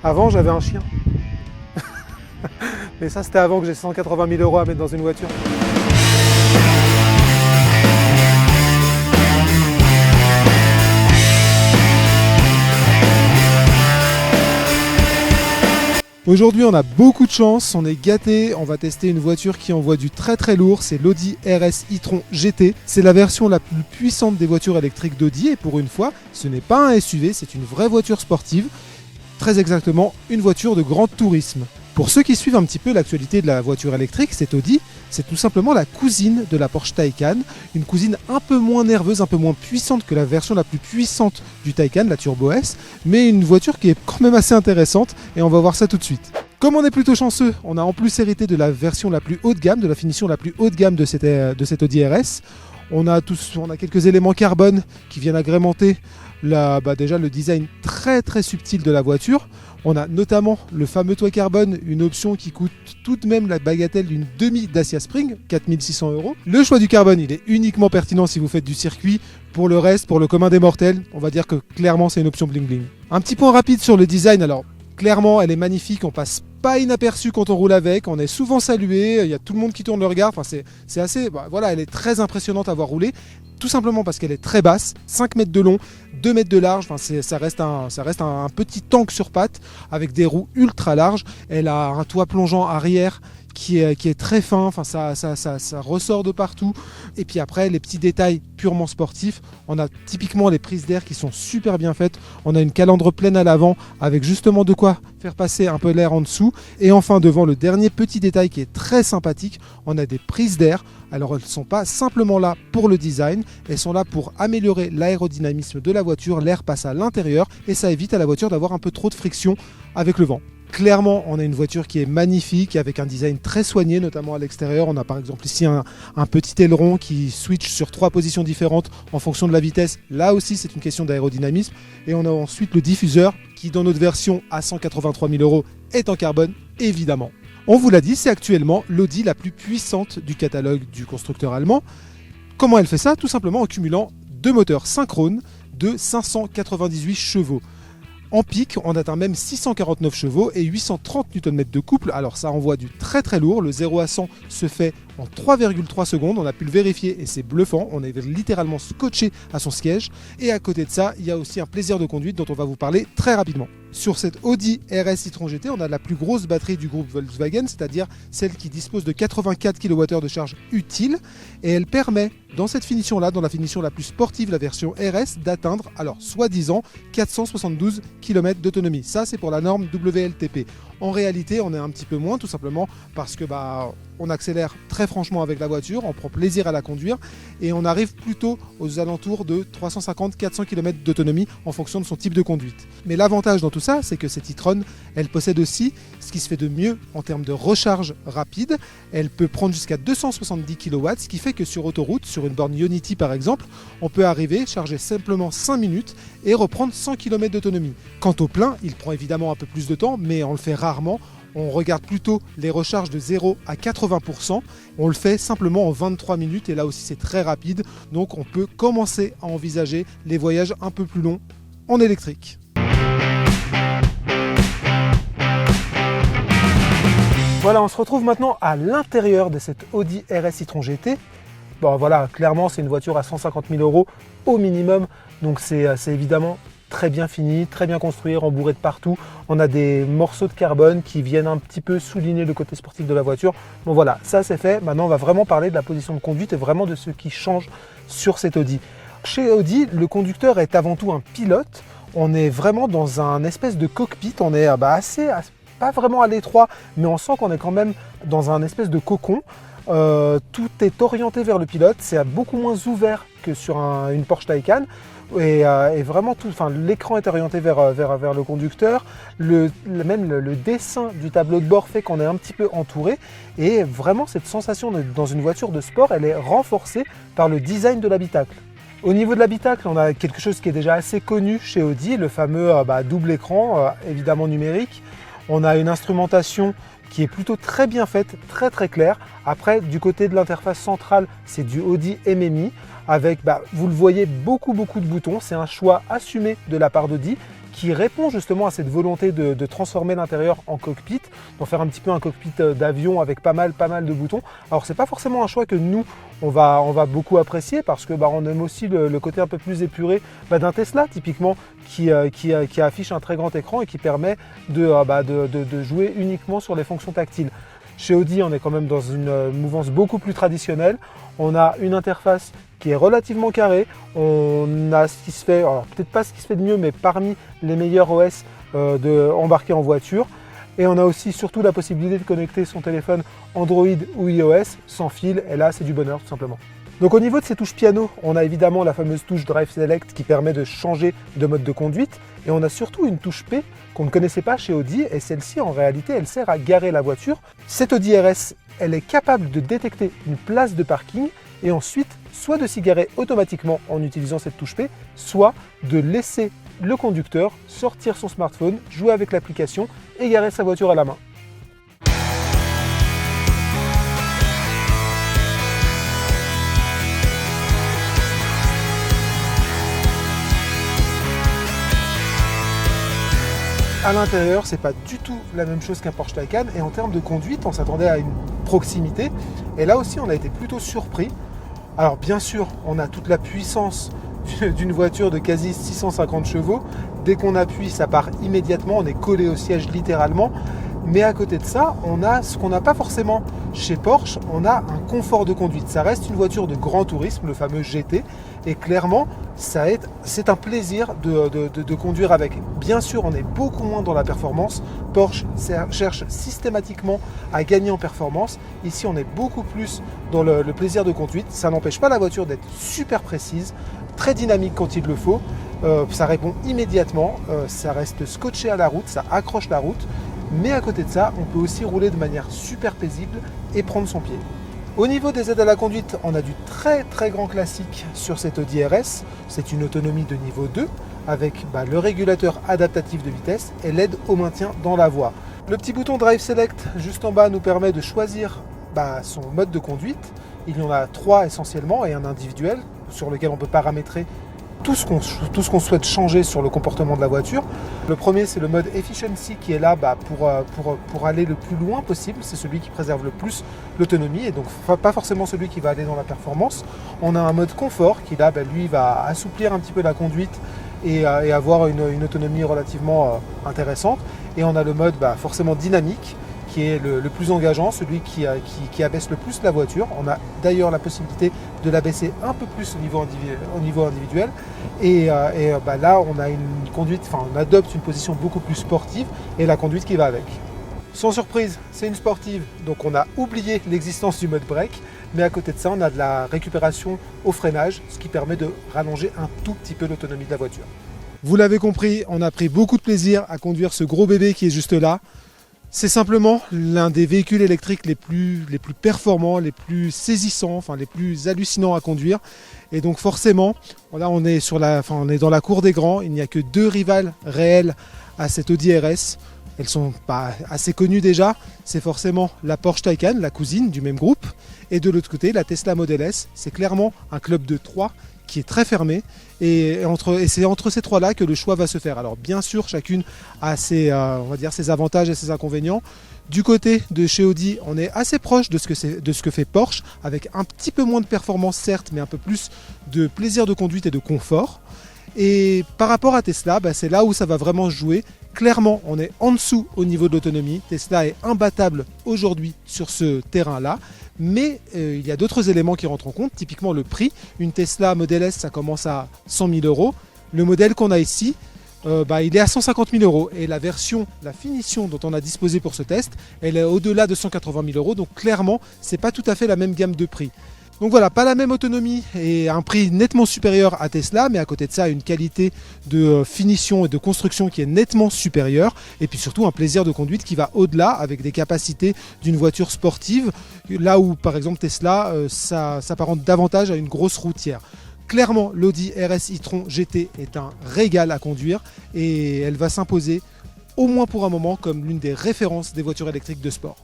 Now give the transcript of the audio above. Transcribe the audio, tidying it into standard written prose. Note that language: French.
Avant, j'avais un chien. Mais ça, c'était avant que j'ai 180 000 € à mettre dans une voiture. Aujourd'hui, on a beaucoup de chance, on est gâtés, on va tester une voiture qui envoie du très très lourd, c'est l'Audi RS e-tron GT. C'est la version la plus puissante des voitures électriques d'Audi et pour une fois, ce n'est pas un SUV, c'est une vraie voiture sportive. Très exactement, une voiture de grand tourisme. Pour ceux qui suivent un petit peu l'actualité de la voiture électrique, cette Audi, c'est tout simplement la cousine de la Porsche Taycan, une cousine un peu moins nerveuse, un peu moins puissante que la version la plus puissante du Taycan, la Turbo S, mais une voiture qui est quand même assez intéressante et on va voir ça tout de suite. Comme on est plutôt chanceux, on a en plus hérité de la version la plus haut de gamme, de la finition la plus haut de gamme de cette Audi RS. On a quelques éléments carbone qui viennent agrémenter déjà le design très très subtil de la voiture. On a notamment le fameux toit carbone, une option qui coûte tout de même la bagatelle d'une demi Dacia Spring, 4 600 €. Le choix du carbone, il est uniquement pertinent si vous faites du circuit. Pour le reste, pour le commun des mortels, on va dire que clairement c'est une option bling bling. Un petit point rapide sur le design, alors clairement elle est magnifique, on passe pas inaperçu quand on roule avec, on est souvent salué, il y a tout le monde qui tourne le regard, enfin c'est assez, voilà, elle est très impressionnante à voir rouler, tout simplement parce qu'elle est très basse, 5 mètres de long, 2 mètres de large, enfin ça reste un petit tank sur pattes avec des roues ultra larges, elle a un toit plongeant arrière qui est très fin, enfin ça ressort de partout. Et puis après, les petits détails purement sportifs, on a typiquement les prises d'air qui sont super bien faites. On a une calandre pleine à l'avant avec justement de quoi faire passer un peu l'air en dessous. Et enfin, devant, le dernier petit détail qui est très sympathique, on a des prises d'air. Alors elles ne sont pas simplement là pour le design, elles sont là pour améliorer l'aérodynamisme de la voiture, l'air passe à l'intérieur et ça évite à la voiture d'avoir un peu trop de friction avec le vent. Clairement, on a une voiture qui est magnifique, avec un design très soigné, notamment à l'extérieur. On a par exemple ici un petit aileron qui switch sur 3 positions différentes en fonction de la vitesse. Là aussi, c'est une question d'aérodynamisme. Et on a ensuite le diffuseur qui, dans notre version à 183 000 €, est en carbone, évidemment. On vous l'a dit, c'est actuellement l'Audi la plus puissante du catalogue du constructeur allemand. Comment elle fait ça? Tout simplement en cumulant 2 moteurs synchrones de 598 chevaux. En pic, on atteint même 649 chevaux et 830 Nm de couple. Alors ça envoie du très très lourd. Le 0 à 100 se fait en 3,3 secondes. On a pu le vérifier et c'est bluffant. On est littéralement scotché à son siège. Et à côté de ça, il y a aussi un plaisir de conduite dont on va vous parler très rapidement. Sur cette Audi RS e-tron GT, on a la plus grosse batterie du groupe Volkswagen, c'est-à-dire celle qui dispose de 84 kWh de charge utile. Et elle permet, dans cette finition-là, dans la finition la plus sportive, la version RS, d'atteindre, alors soi-disant, 472 km d'autonomie. Ça, c'est pour la norme WLTP. En réalité, on est un petit peu moins, tout simplement parce que on accélère très franchement avec la voiture, on prend plaisir à la conduire et on arrive plutôt aux alentours de 350-400 km d'autonomie en fonction de son type de conduite. Mais l'avantage dans tout ça, c'est que cette e-tron, elle possède aussi ce qui se fait de mieux en termes de recharge rapide. Elle peut prendre jusqu'à 270 kW, ce qui fait que sur autoroute, sur une borne Ionity par exemple, on peut arriver, charger simplement 5 minutes et reprendre 100 km d'autonomie. Quant au plein, il prend évidemment un peu plus de temps, mais on le fait rarement. On regarde plutôt les recharges de 0 à 80%. On le fait simplement en 23 minutes et là aussi c'est très rapide. Donc on peut commencer à envisager les voyages un peu plus longs en électrique. Voilà, on se retrouve maintenant à l'intérieur de cette Audi RS e-tron GT. Bon voilà, clairement c'est une voiture à 150 000 € au minimum. Donc c'est évidemment très bien fini, très bien construit, rembourré de partout. On a des morceaux de carbone qui viennent un petit peu souligner le côté sportif de la voiture. Bon voilà, ça c'est fait. Maintenant on va vraiment parler de la position de conduite et vraiment de ce qui change sur cette Audi. Chez Audi, le conducteur est avant tout un pilote. On est vraiment dans un espèce de cockpit. On est pas vraiment à l'étroit, mais on sent qu'on est quand même dans un espèce de cocon. Tout est orienté vers le pilote. C'est beaucoup moins ouvert que sur une Porsche Taycan. Et vraiment l'écran est orienté vers le conducteur, même le dessin du tableau de bord fait qu'on est un petit peu entouré et vraiment cette sensation dans une voiture de sport, elle est renforcée par le design de l'habitacle. Au niveau de l'habitacle, on a quelque chose qui est déjà assez connu chez Audi, le fameux double écran, évidemment numérique. On a une instrumentation qui est plutôt très bien faite, très très claire. Après, du côté de l'interface centrale, c'est du Audi MMI avec, vous le voyez, beaucoup de boutons. C'est un choix assumé de la part d'Audi qui répond justement à cette volonté de transformer l'intérieur en cockpit, d'en faire un petit peu un cockpit d'avion avec pas mal de boutons. Alors c'est pas forcément un choix que nous on va beaucoup apprécier parce que on aime aussi le côté un peu plus épuré d'un Tesla typiquement qui affiche un très grand écran et qui permet de jouer uniquement sur les fonctions tactiles. Chez Audi, on est quand même dans une mouvance beaucoup plus traditionnelle. On a une interface qui est relativement carrée. On a ce qui se fait, alors peut-être pas ce qui se fait de mieux, mais parmi les meilleurs OS embarqués en voiture. Et on a aussi surtout la possibilité de connecter son téléphone Android ou iOS sans fil. Et là, c'est du bonheur tout simplement. Donc au niveau de ces touches piano, on a évidemment la fameuse touche Drive Select qui permet de changer de mode de conduite. Et on a surtout une touche P qu'on ne connaissait pas chez Audi. Et celle-ci, en réalité, elle sert à garer la voiture. Cette Audi RS, elle est capable de détecter une place de parking et ensuite soit de s'y garer automatiquement en utilisant cette touche P, soit de laisser le conducteur sortir son smartphone, jouer avec l'application et garer sa voiture à la main. À l'intérieur, c'est pas du tout la même chose qu'un Porsche Taycan et en termes de conduite, on s'attendait à une proximité et là aussi on a été plutôt surpris. Alors bien sûr, on a toute la puissance d'une voiture de quasi 650 chevaux. Dès qu'on appuie, ça part immédiatement, on est collé au siège littéralement. Mais à côté de ça, on a ce qu'on n'a pas forcément chez Porsche, on a un confort de conduite. Ça reste une voiture de grand tourisme, le fameux GT, et clairement, c'est un plaisir de conduire avec. Bien sûr, on est beaucoup moins dans la performance. Porsche cherche systématiquement à gagner en performance. Ici, on est beaucoup plus dans le plaisir de conduite. Ça n'empêche pas la voiture d'être super précise, très dynamique quand il le faut. Ça répond immédiatement, ça reste scotché à la route, ça accroche la route. Mais à côté de ça, on peut aussi rouler de manière super paisible et prendre son pied. Au niveau des aides à la conduite, on a du très grand classique sur cette Audi RS. C'est une autonomie de niveau 2 avec le régulateur adaptatif de vitesse et l'aide au maintien dans la voie. Le petit bouton Drive Select juste en bas nous permet de choisir son mode de conduite. Il y en a 3 essentiellement et un individuel sur lequel on peut paramétrer tout ce qu'on souhaite changer sur le comportement de la voiture. Le premier, c'est le mode Efficiency qui est là pour aller le plus loin possible. C'est celui qui préserve le plus l'autonomie et donc pas forcément celui qui va aller dans la performance. On a un mode Confort qui là, lui, va assouplir un petit peu la conduite et avoir une autonomie relativement intéressante. Et on a le mode forcément dynamique qui est le plus engageant, celui qui abaisse le plus la voiture. On a d'ailleurs la possibilité de l'abaisser un peu plus au niveau individuel. Et là, on a une conduite, on adopte une position beaucoup plus sportive et la conduite qui va avec. Sans surprise, c'est une sportive, donc on a oublié l'existence du mode break. Mais à côté de ça, on a de la récupération au freinage, ce qui permet de rallonger un tout petit peu l'autonomie de la voiture. Vous l'avez compris, on a pris beaucoup de plaisir à conduire ce gros bébé qui est juste là. C'est simplement l'un des véhicules électriques les plus performants, les plus saisissants, les plus hallucinants à conduire. Et donc forcément, là on est dans la cour des grands, il n'y a que 2 rivales réelles à cette Audi RS. Elles sont pas assez connues déjà, c'est forcément la Porsche Taycan, la cousine du même groupe, et de l'autre côté la Tesla Model S. C'est clairement un club de 3 qui est très fermé et c'est entre ces 3-là que le choix va se faire. Alors bien sûr, chacune a ses avantages et ses inconvénients. Du côté de chez Audi, on est assez proche de ce que fait Porsche, avec un petit peu moins de performance certes, mais un peu plus de plaisir de conduite et de confort. Et par rapport à Tesla, c'est là où ça va vraiment jouer. Clairement, on est en dessous au niveau de l'autonomie. Tesla est imbattable aujourd'hui sur ce terrain-là. Mais il y a d'autres éléments qui rentrent en compte, typiquement le prix. Une Tesla Model S, ça commence à 100 000 €. Le modèle qu'on a ici, il est à 150 000 €. Et la finition dont on a disposé pour ce test, elle est au-delà de 180 000 €. Donc clairement, c'est pas tout à fait la même gamme de prix. Donc voilà, pas la même autonomie et un prix nettement supérieur à Tesla, mais à côté de ça, une qualité de finition et de construction qui est nettement supérieure, et puis surtout un plaisir de conduite qui va au-delà avec des capacités d'une voiture sportive, là où par exemple Tesla s'apparente davantage à une grosse routière. Clairement, l'Audi RS e-tron GT est un régal à conduire et elle va s'imposer au moins pour un moment comme l'une des références des voitures électriques de sport.